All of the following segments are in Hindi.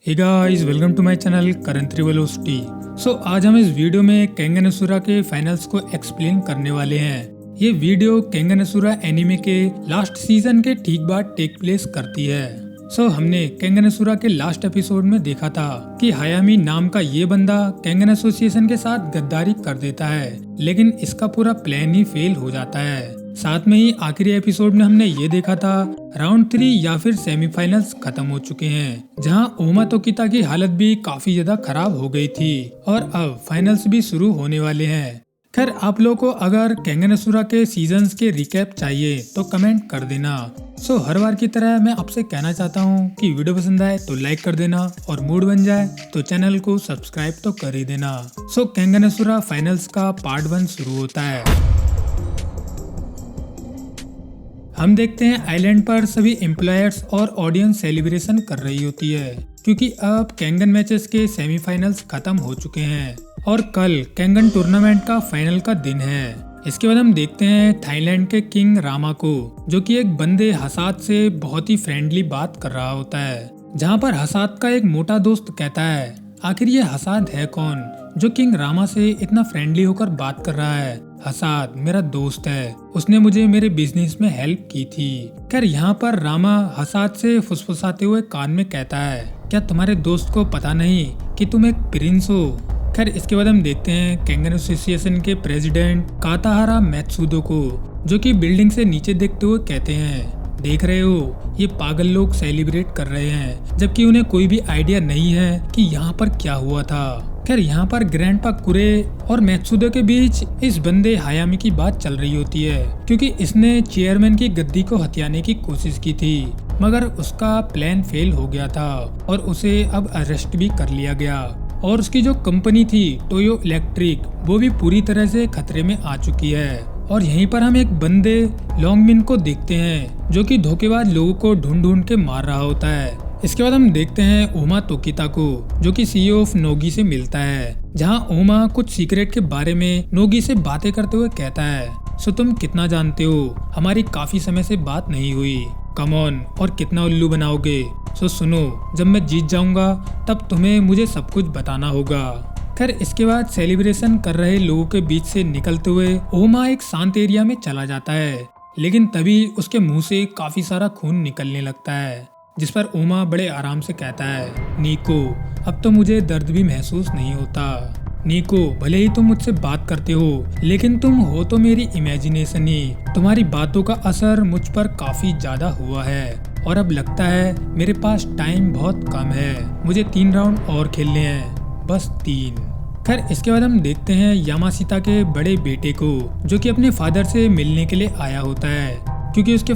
Hey guys, welcome to my channel Karan Trivelocity. आज हम इस वीडियो में केंगन असुरा के फाइनल्स को एक्सप्लेन करने वाले हैं। ये वीडियो केंगन असुरा एनीमे के लास्ट सीजन के ठीक बाद टेक प्लेस करती है। हमने केंगन असुरा के लास्ट एपिसोड में देखा था कि हायामी नाम का ये बंदा केंगन एसोसिएशन के साथ गद्दारी कर देता है, लेकिन इसका पूरा प्लान ही फेल हो जाता है। साथ में ही आखिरी एपिसोड में हमने ये देखा था राउंड 3 या फिर सेमीफाइनल्स खत्म हो चुके हैं, जहां ओमा तोकिता की हालत भी काफी ज्यादा खराब हो गई थी और अब फाइनल्स भी शुरू होने वाले हैं। खैर, आप लोगों को अगर केंगन असुरा के सीजन्स के रिकैप चाहिए तो कमेंट कर देना। हर बार की तरह मैं आपसे कहना चाहता हूँ कि वीडियो पसंद आए तो लाइक कर देना और मूड बन जाए तो चैनल को सब्सक्राइब तो कर ही देना। केंगन असुरा फाइनल्स का पार्ट 1 शुरू होता है। हम देखते हैं आइलैंड पर सभी एम्प्लॉयर्स और ऑडियंस सेलिब्रेशन कर रही होती है, क्योंकि अब केंगन मैचेस के सेमीफाइनल्स खत्म हो चुके हैं और कल केंगन टूर्नामेंट का फाइनल का दिन है। इसके बाद हम देखते हैं थाईलैंड के किंग रामा को, जो कि एक बंदे हसात से बहुत ही फ्रेंडली बात कर रहा होता है, जहां पर हसात का एक मोटा दोस्त कहता है आखिर ये हसात है कौन जो किंग रामा से इतना फ्रेंडली होकर बात कर रहा है। हसात मेरा दोस्त है, उसने मुझे मेरे बिजनेस में हेल्प की थी। खैर, यहाँ पर रामा हसात से फुसफुसाते हुए कान में कहता है क्या तुम्हारे दोस्त को पता नहीं कि तुम एक प्रिंस हो। खैर, इसके बाद हम देखते हैं केंगन एसोसिएशन के प्रेसिडेंट काताहारा मैत्सुदो को, जो कि बिल्डिंग से नीचे देखते हुए कहते हैं देख रहे हो, ये पागल लोग सेलिब्रेट कर रहे हैं जबकि उन्हें कोई भी आइडिया नहीं है कि यहाँ पर क्या हुआ था। खैर, यहाँ पर ग्रैंडपा कुरे और मैत्सुदो के बीच इस बंदे हायामी की बात चल रही होती है, क्योंकि इसने चेयरमैन की गद्दी को हथियाने की कोशिश की थी, मगर उसका प्लान फेल हो गया था और उसे अब अरेस्ट भी कर लिया गया। और उसकी जो कंपनी थी टोयो इलेक्ट्रिक, वो भी पूरी तरह से खतरे में आ चुकी है। और यहीं पर हम एक बंदे लॉन्गमिन को देखते हैं, जो कि धोखेबाज लोगों को ढूंढ ढूंढ के मार रहा होता है। इसके बाद हम देखते हैं ओमा तोकिता को, जो कि सीईओ ऑफ नोगी से मिलता है, जहां ओमा कुछ सीक्रेट के बारे में नोगी से बातें करते हुए कहता है तुम कितना जानते हो, हमारी काफी समय से बात नहीं हुई, कम ऑन, और कितना उल्लू बनाओगे। सुनो, जब मैं जीत जाऊंगा तब तुम्हें मुझे सब कुछ बताना होगा। खैर, इसके बाद सेलिब्रेशन कर रहे लोगों के बीच से निकलते हुए ओमा एक शांत एरिया में चला जाता है, लेकिन तभी उसके मुंह से काफी सारा खून निकलने लगता है, जिस पर ओमा बड़े आराम से कहता है निको, अब तो मुझे दर्द भी महसूस नहीं होता। निको, भले ही तुम मुझसे बात करते हो, लेकिन तुम हो तो मेरी इमेजिनेशन ही। तुम्हारी बातों का असर मुझ पर काफी ज्यादा हुआ है और अब लगता है मेरे पास टाइम बहुत कम है, मुझे 3 राउंड और खेलने हैं, बस 3। खैर, इसके बाद हम देखते हैं यामाशिता के बड़े बेटे को, जो कि अपने फादर से मिलने के लिए आया होता है, क्योंकि उसके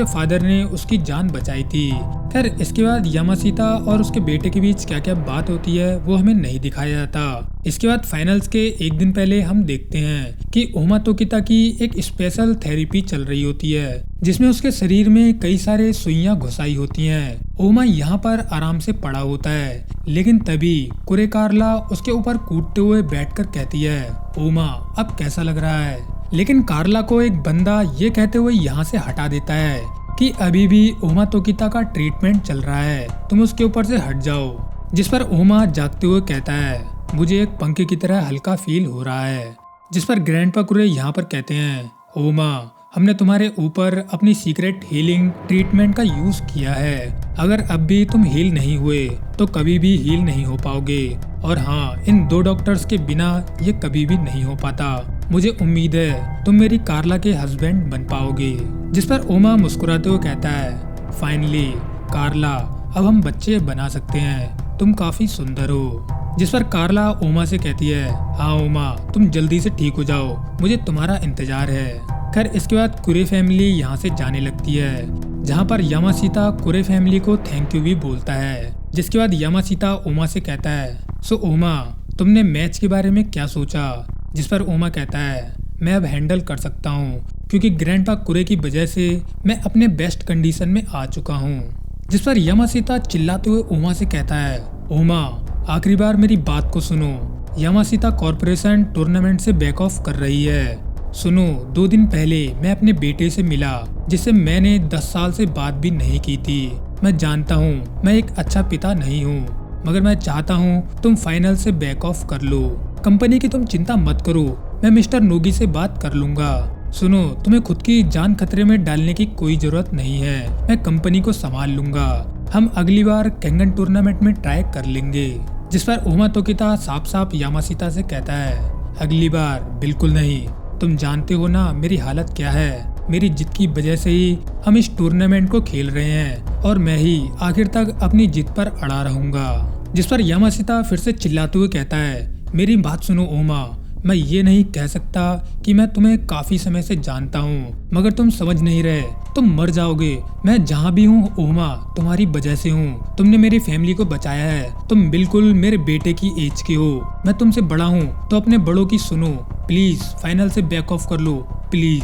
फादर ने उसकी जान बचाई थी। खैर, इसके बाद यामाशिता और उसके बेटे के बीच क्या क्या बात होती है वो हमें नहीं दिखाया जाता। इसके बाद फाइनल्स के एक दिन पहले हम देखते हैं कि ओमा तोकिता की एक स्पेशल थेरेपी चल रही होती है, जिसमें उसके शरीर में कई सारे सुइयां घुसाई होती हैं। ओमा यहाँ पर आराम से पड़ा होता है, लेकिन तभी कुरे कारला उसके ऊपर कूदते हुए बैठकर कहती है ओमा, अब कैसा लग रहा है। लेकिन कारला को एक बंदा ये कहते हुए यहाँ से हटा देता है कि अभी भी ओमा तोकिता का ट्रीटमेंट चल रहा है, तुम उसके ऊपर से हट जाओ। जिस पर ओमा जागते हुए कहता है मुझे एक पंखे की तरह हल्का फील हो रहा है। जिस पर ग्रैंडपा कुरे यहाँ पर कहते हैं ओमा, हमने तुम्हारे ऊपर अपनी सीक्रेट हीलिंग ट्रीटमेंट का यूज किया है, अगर अब भी तुम हील नहीं हुए तो कभी भी हील नहीं हो पाओगे, और हाँ, इन 2 डॉक्टर्स के बिना ये कभी भी नहीं हो पाता। मुझे उम्मीद है तुम मेरी कारला के हस्बैंड बन पाओगे। जिस पर ओमा मुस्कुराते हुए कहता है फाइनली कारला, अब हम बच्चे बना सकते हैं, तुम काफी सुंदर हो। जिस पर कारला ओमा से कहती है हाँ ओमा, तुम जल्दी से ठीक हो जाओ, मुझे तुम्हारा इंतजार है। खैर, इसके बाद कुरे फैमिली यहाँ से जाने लगती है, जहाँ पर यामाशिता कुरे फैमिली को थैंक यू भी बोलता है। जिसके बाद यामाशिता ओमा से कहता है ओमा, तुमने मैच के बारे में क्या सोचा। जिस पर ओमा कहता है मैं अब हैंडल कर सकता हूँ, क्योंकि ग्रैंडपा कुरे की वजह से मैं अपने बेस्ट कंडीशन में आ चुका हूँ। जिस पर यामाशिता चिल्लाते हुए ओमा से कहता है ओमा, आखिरी बार मेरी बात को सुनो, यामाशिता कॉर्पोरेशन टूर्नामेंट से बैक ऑफ कर रही है। सुनो, 2 दिन पहले मैं अपने बेटे से मिला, जिससे मैंने 10 साल से बात भी नहीं की थी। मैं जानता हूँ मैं एक अच्छा पिता नहीं हूँ, मगर मैं चाहता हूँ तुम फाइनल से बैक ऑफ कर लो। कंपनी की तुम चिंता मत करो, मैं मिस्टर नोगी से बात कर लूंगा। सुनो, तुम्हें खुद की जान खतरे में डालने की कोई जरूरत नहीं है, मैं कंपनी को संभाल लूंगा। हम अगली बार केंगन टूर्नामेंट में ट्राई कर लेंगे। जिस पर ओमा तोकिता साफ साफ यामाशिता से कहता है, अगली बार बिल्कुल नहीं, तुम जानते हो ना मेरी हालत क्या है। मेरी जिद की वजह से ही हम इस टूर्नामेंट को खेल रहे हैं और मैं ही आखिर तक अपनी जिद पर अड़ा रहूंगा। जिस पर यामाशिता फिर से चिल्लाते हुए कहता है, मेरी बात सुनो ओमा, मैं ये नहीं कह सकता कि मैं तुम्हें काफी समय से जानता हूँ, मगर तुम समझ नहीं रहे, तुम मर जाओगे। मैं जहाँ भी हूँ ओमा तुम्हारी वजह से हूँ, तुमने मेरी फैमिली को बचाया है, तुम बिल्कुल मेरे बेटे की एज के हो। मैं तुमसे बड़ा हूँ तो अपने बड़ों की सुनो, प्लीज फाइनल से बैक ऑफ कर लो प्लीज।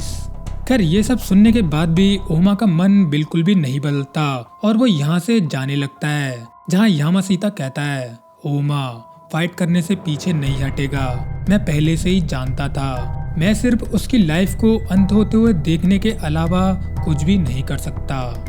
खैर ये सब सुनने के बाद भी ओमा का मन बिल्कुल भी नहीं बदलता और वो यहाँ से जाने लगता है, जहाँ यामाशिता कहता है, ओमा फाइट करने से पीछे नहीं हटेगा, मैं पहले से ही जानता था, मैं सिर्फ उसकी लाइफ को अंत होते हुए देखने के अलावा कुछ भी नहीं कर सकता।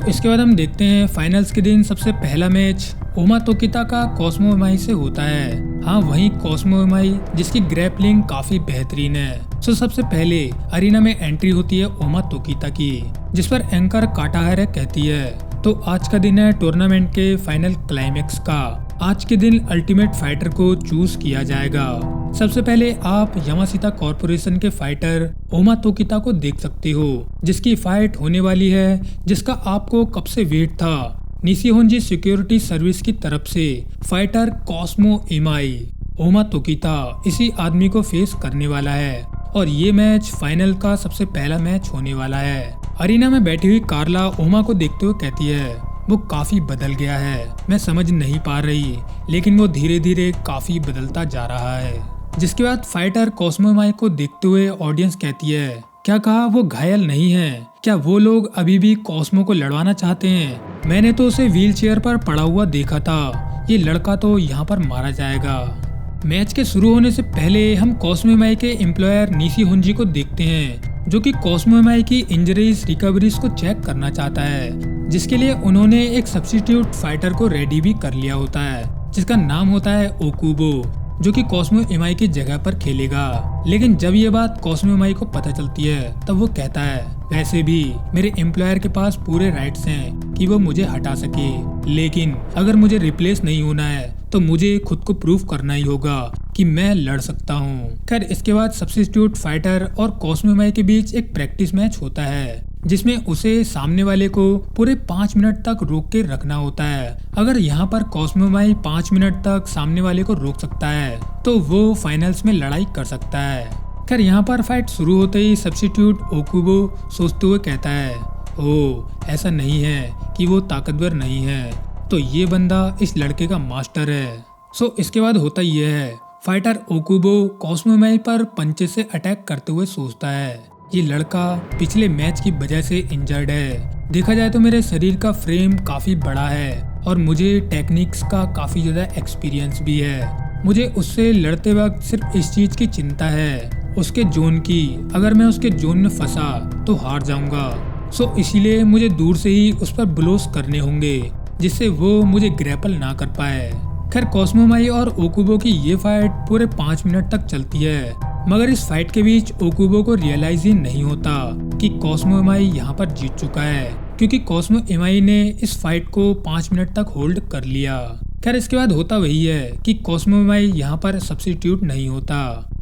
इसके बाद हम देखते हैं फाइनल्स के दिन सबसे पहला मैच ओमा तोकिता का कॉस्मो इमाई से होता है। हाँ वही कॉस्मो इमाई जिसकी ग्रैपलिंग काफी बेहतरीन है। सबसे पहले अरीना में एंट्री होती है ओमा तोकिता की, जिस पर एंकर काटाहारे कहती है, तो आज का दिन है टूर्नामेंट के फाइनल क्लाइमेक्स का। आज के दिन अल्टीमेट फाइटर को चूज किया जाएगा। सबसे पहले आप यामाशिता कॉर्पोरेशन के फाइटर ओमा तोकिता को देख सकते हो, जिसकी फाइट होने वाली है, जिसका आपको कब से वेट था। निशिहोंजी सिक्योरिटी सर्विस की तरफ से फाइटर कॉस्मो इमाई ओमा तोकिता इसी आदमी को फेस करने वाला है और ये मैच फाइनल का सबसे पहला मैच होने वाला है। अरीना में बैठी हुई कार्ला ओमा को देखते हुए कहती है, वो काफी बदल गया है, मैं समझ नहीं पा रही, लेकिन वो धीरे धीरे काफी बदलता जा रहा है। जिसके बाद फाइटर कॉस्मो इमाई को देखते हुए ऑडियंस कहती है, क्या कहा, वो घायल नहीं है क्या? वो लोग अभी भी कॉस्मो को लड़वाना चाहते हैं? मैंने तो उसे व्हील चेयर पर पड़ा हुआ देखा था, ये लड़का तो यहाँ पर मारा जाएगा। मैच के शुरू होने से पहले हम कॉस्मो इमाई के एम्प्लॉयर निशिहोंजी को देखते हैं, जो कि कॉस्मो इमाई की इंजरीज रिकवरीज को चेक करना चाहता है, जिसके लिए उन्होंने एक सब्स्टिट्यूट फाइटर को रेडी भी कर लिया होता है, जिसका नाम होता है ओकुबो, जो कि कॉस्मो इमाई की जगह पर खेलेगा। लेकिन जब ये बात कॉस्मो इमाई को पता चलती है तब वो कहता है, वैसे भी मेरे एम्प्लॉयर के पास पूरे राइट्स हैं कि वो मुझे हटा सके, लेकिन अगर मुझे रिप्लेस नहीं होना है तो मुझे खुद को प्रूव करना ही होगा कि मैं लड़ सकता हूँ। खैर इसके बाद सब्स्टिट्यूट फाइटर और कॉस्मो इमाई के बीच एक प्रैक्टिस मैच होता है, जिसमें उसे सामने वाले को पूरे 5 मिनट तक रोक के रखना होता है। अगर यहाँ पर कॉस्मो इमाई 5 मिनट तक सामने वाले को रोक सकता है तो वो फाइनल्स में लड़ाई कर सकता है। खैर यहाँ पर फाइट शुरू होते ही सब्स्टिट्यूट ओकुबो सोचते हुए कहता है, ओह ऐसा नहीं है कि वो ताकतवर नहीं है, तो ये बंदा इस लड़के का मास्टर है। इसके बाद होता ये है, फाइटर ओकुबो कॉस्मो इमाई पर पंचे से अटैक करते हुए सोचता है, ये लड़का पिछले मैच की वजह से इंजर्ड है। देखा जाए तो मेरे शरीर का फ्रेम काफी बड़ा है और मुझे टेक्निक्स का काफी ज्यादा एक्सपीरियंस भी है। मुझे उससे लड़ते वक्त सिर्फ इस चीज की चिंता है, उसके जोन की। अगर मैं उसके जोन में फंसा तो हार जाऊंगा। इसीलिए मुझे दूर से ही उस पर ब्लोस करने होंगे, जिससे वो मुझे ग्रैपल ना कर पाए। खैर कॉस्मो इमाई और ओकुबो की ये फाइट पूरे 5 मिनट तक चलती है, मगर इस फाइट के बीच ओकुबो को रियलाइज ही नहीं होता कि कॉस्मो इमाई यहाँ पर जीत चुका है, क्योंकि कॉस्मो इमाई ने इस फाइट को 5 मिनट तक होल्ड कर लिया। खैर इसके बाद होता वही है कि कॉस्मो इमाई यहाँ पर सब्स्टिट्यूट नहीं होता।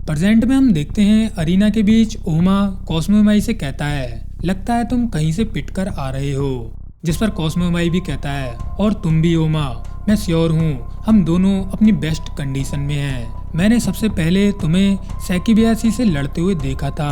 प्रेजेंट में हम देखते हैं अरीना के बीच ओमा कॉस्मो इमाई से कहता है, लगता है तुम कहीं से पिट कर आ रहे हो। जिस पर कॉस्मो इमाई भी कहता है, और तुम भी ओमा, मैं श्योर हूँ हम दोनों अपनी बेस्ट कंडीशन में हैं। मैंने सबसे पहले तुम्हें सैकिबियासी से लड़ते हुए देखा था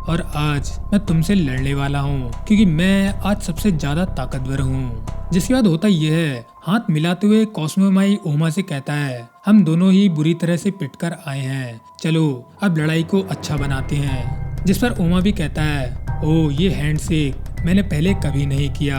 और आज मैं तुमसे लड़ने वाला हूँ, क्योंकि मैं आज सबसे ज्यादा ताकतवर हूँ। जिसके बाद होता यह है, हाथ मिलाते हुए कॉस्मो इमाई ओमा से कहता है, हम दोनों ही बुरी तरह से पिट कर आए हैं, चलो अब लड़ाई को अच्छा बनाते हैं। जिस पर ओमा भी कहता है, ओ ये हैंडशेक मैंने पहले कभी नहीं किया,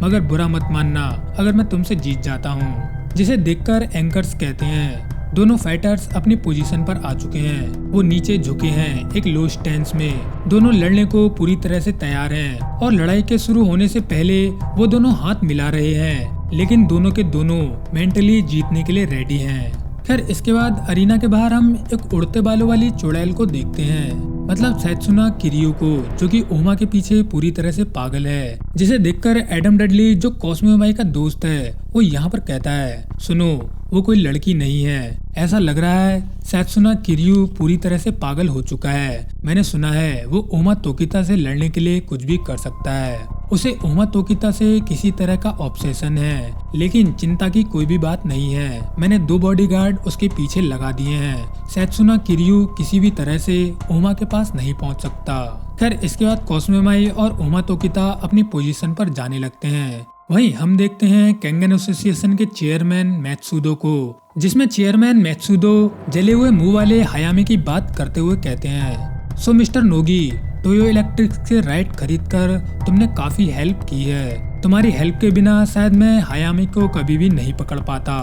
मगर बुरा मत मानना अगर मैं तुमसे जीत जाता हूँ। जिसे देखकर एंकर्स कहते हैं, दोनों फाइटर्स अपनी पोजीशन पर आ चुके हैं। वो नीचे झुके हैं एक लो स्टैंस में। दोनों लड़ने को पूरी तरह से तैयार हैं और लड़ाई के शुरू होने से पहले वो दोनों हाथ मिला रहे हैं, लेकिन दोनों के दोनों मेंटली जीतने के लिए रेडी हैं। खैर इसके बाद अरीना के बाहर हम एक उड़ते बालों वाली चुड़ैल को देखते हैं, मतलब सेत्सुना किरियो को, जो कि ओमा के पीछे पूरी तरह से पागल है। जिसे देखकर एडम डडली, जो कोस्मो माई का दोस्त है, वो यहाँ पर कहता है, सुनो वो कोई लड़की नहीं है। ऐसा लग रहा है सेत्सुना किरियो पूरी तरह से पागल हो चुका है। मैंने सुना है वो ओमा तोकिता से लड़ने के लिए कुछ भी कर सकता है। उसे ओमा तोकिता से किसी तरह का ऑब्सेशन है, लेकिन चिंता की कोई भी बात नहीं है। मैंने 2 बॉडीगार्ड उसके पीछे लगा दिए हैं। सेत्सुना किरियो किसी भी तरह से ओमा के पास नहीं पहुंच सकता। खैर इसके बाद कोस्मो माई और ओमा तोकिता अपनी पोजीशन पर जाने लगते हैं। वहीं हम देखते हैं केंगन एसोसिएशन के चेयरमैन मैत्सुदो को, जिसमें चेयरमैन मैत्सुदो जले हुए मुंह वाले हायामी की बात करते हुए कहते हैं, सो मिस्टर नोगी, टोयो इलेक्ट्रिक्स से राइड खरीद कर तुमने काफी हेल्प की है। तुम्हारी हेल्प के बिना शायद मैं हायामी को कभी भी नहीं पकड़ पाता।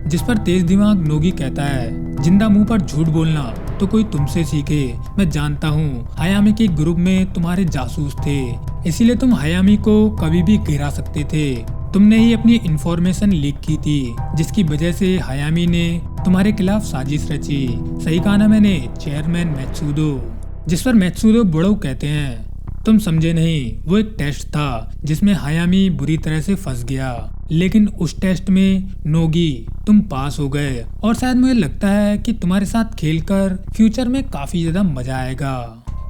जिस पर तेज दिमाग नोगी कहता है, जिंदा मुंह पर झूठ बोलना तो कोई तुमसे सीखे। मैं जानता हूँ हायामी के ग्रुप में तुम्हारे जासूस थे, इसीलिए तुम हायामी को कभी भी गिरा सकते थे। तुमने ही अपनी इंफॉर्मेशन लीक की थी, जिसकी वजह से हायामी ने तुम्हारे खिलाफ साजिश रची। सही कहा ना मैंने, चेयरमैन मैत्सुदो। जिस पर मैत्सुदो बुड़ो कहते हैं, तुम समझे नहीं, वो एक टेस्ट था जिसमें हायामी बुरी तरह से फंस गया, लेकिन उस टेस्ट में नोगी तुम पास हो गए और शायद मुझे लगता है कि तुम्हारे साथ खेलकर फ्यूचर में काफी ज्यादा मजा आएगा।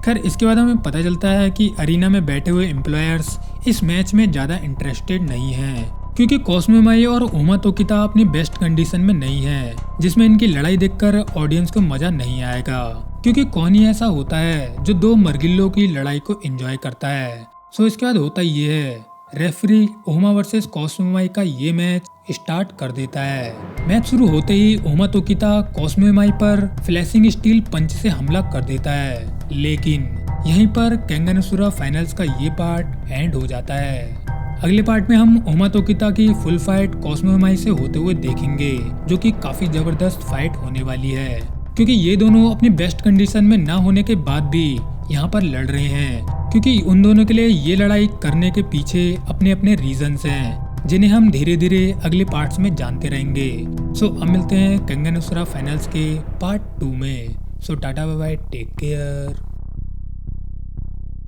खैर इसके बाद हमें पता चलता है कि अरीना में बैठे हुए एम्प्लॉयर्स इस मैच में ज्यादा इंटरेस्टेड नहीं हैं, क्योंकि कोस्मो माई और ओमा तोकिता अपनी बेस्ट कंडीशन में नहीं है, जिसमें इनकी लड़ाई देखकर ऑडियंस को मजा नहीं आएगा। क्योंकि कौन ही ऐसा होता है जो 2 मरगिल्लों की लड़ाई को एंजॉय करता है। सो इसके बाद होता ये है, रेफरी ओमा वर्सेस कोस्मो माई का ये मैच स्टार्ट कर देता है। मैच शुरू होते ही ओमा तोकिता कोस्मो माई पर फ्लैशिंग स्टील पंच से हमला कर देता है, लेकिन यहीं पर केंगन असुरा फाइनल्स का ये पार्ट एंड हो जाता है। अगले पार्ट में हम ओमा तोकिता की फुल फाइट कोस्मो माई से होते हुए देखेंगे, जो कि काफी जबरदस्त फाइट होने वाली है, क्योंकि ये दोनों अपनी बेस्ट कंडीशन में ना होने के बाद भी यहाँ पर लड़ रहे हैं, क्योंकि उन दोनों के लिए ये लड़ाई करने के पीछे अपने अपने रीजंस हैं, जिन्हें हम धीरे धीरे अगले पार्ट्स में जानते रहेंगे। सो अब मिलते हैं केंगन असुरा फाइनल्स के पार्ट 2 में। So tata bye bye, take care.